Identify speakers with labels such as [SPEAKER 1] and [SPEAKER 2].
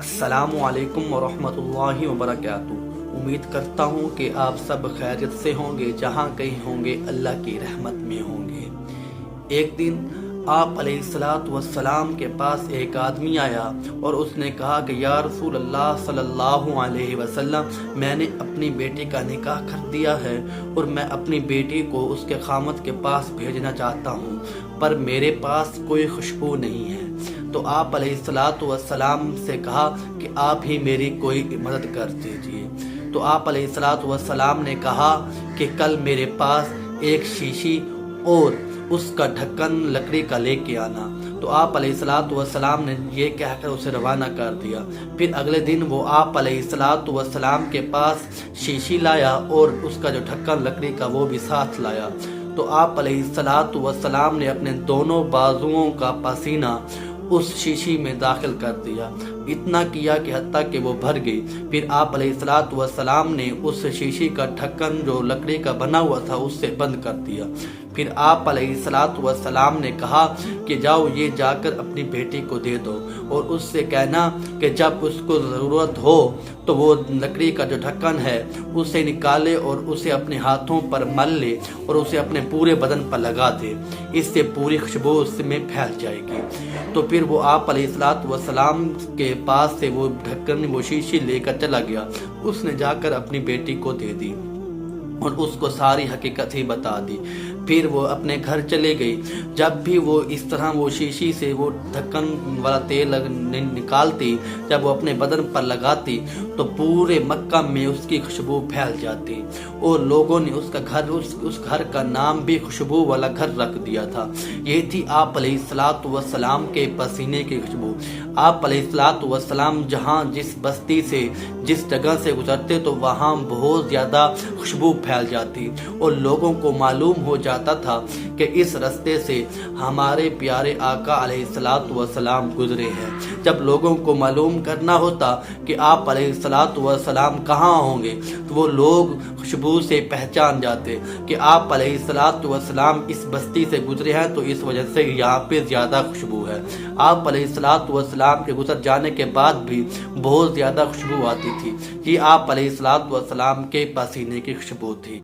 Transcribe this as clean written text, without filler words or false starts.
[SPEAKER 1] السلام علیکم ورحمۃ اللہ وبرکاتہ۔ امید کرتا ہوں کہ آپ سب خیریت سے ہوں گے، جہاں کہیں ہوں گے اللہ کی رحمت میں ہوں گے۔ ایک دن آپ علیہ السلام کے پاس ایک آدمی آیا اور اس نے کہا کہ یا رسول اللہ صلی اللہ علیہ وسلم، میں نے اپنی بیٹی کا نکاح کر دیا ہے اور میں اپنی بیٹی کو اس کے خامد کے پاس بھیجنا چاہتا ہوں، پر میرے پاس کوئی خوشبو نہیں ہے۔ تو آپ علیہ السلام سے کہا کہ آپ ہی میری کوئی مدد کر دیجیے۔ تو آپ علیہ السلام نے کہا کہ کل میرے پاس ایک شیشی اور اس کا ڈھکن لکڑی کا لے کے آنا۔ تو آپ علیہ السلام نے یہ کہہ کر اسے روانہ کر دیا۔ پھر اگلے دن وہ آپ علیہ السلام کے پاس شیشی لایا اور اس کا جو ڈھکن لکڑی کا وہ بھی ساتھ لایا۔ تو آپ علیہ السلام نے اپنے دونوں بازوؤں کا پسینہ اس شیشی میں داخل کر دیا، اتنا کیا کہ حتیٰ کہ وہ بھر گئی۔ پھر آپ علیہ السلام نے اس شیشی کا ڈھکن جو لکڑی کا بنا ہوا تھا اس سے بند کر دیا۔ پھر آپ علیہ السلام نے کہا کہ جاؤ یہ جا کر اپنی بیٹی کو دے دو اور اس سے کہنا کہ جب اس کو ضرورت ہو تو وہ لکڑی کا جو ڈھکن ہے اسے نکالے اور اسے اپنے ہاتھوں پر مل لے اور اسے اپنے پورے بدن پر لگا دے، اس سے پوری خوشبو اس میں پھیل جائے گی۔ تو پھر وہ آپ علیہ السلام کے پاس سے وہ ڈھکن وہ شیشی لے کر چلا گیا۔ اس نے جا کر اپنی بیٹی کو دے دی اور اس کو ساری حقیقت ہی بتا دی۔ پھر وہ اپنے گھر چلے گئی۔ جب بھی وہ اس طرح وہ شیشی سے وہ ڈھکن والا تیل نکالتی، جب وہ اپنے بدن پر لگاتی تو پورے مکہ میں اس کی خوشبو پھیل جاتی اور لوگوں نے اس گھر کا نام بھی خوشبو والا گھر رکھ دیا تھا۔ یہ تھی آپ علیہ السلام کے پسینے کی خوشبو۔ آپ علیہ السلام جہاں جس بستی سے جس جگہ سے گزرتے تو وہاں بہت زیادہ خوشبو پھیل جاتی اور لوگوں کو معلوم ہو جاتا تھا کہ اس رستے سے ہمارے پیارے آقا علیہ السلام گزرے ہیں۔ جب لوگوں کو معلوم کرنا ہوتا کہ آپ علیہ السلام کہاں ہوں گے تو وہ لوگ خوشبو سے پہچان جاتے کہ آپ علیہ السلام اس بستی سے گزرے ہیں، تو اس وجہ سے یہاں پہ زیادہ خوشبو ہے۔ آپ علیہ السلام کے گزر جانے کے بعد بھی بہت زیادہ خوشبو آتی تھی۔ یہ آپ علیہ السلام کے پسینے کی خوشبو تھی۔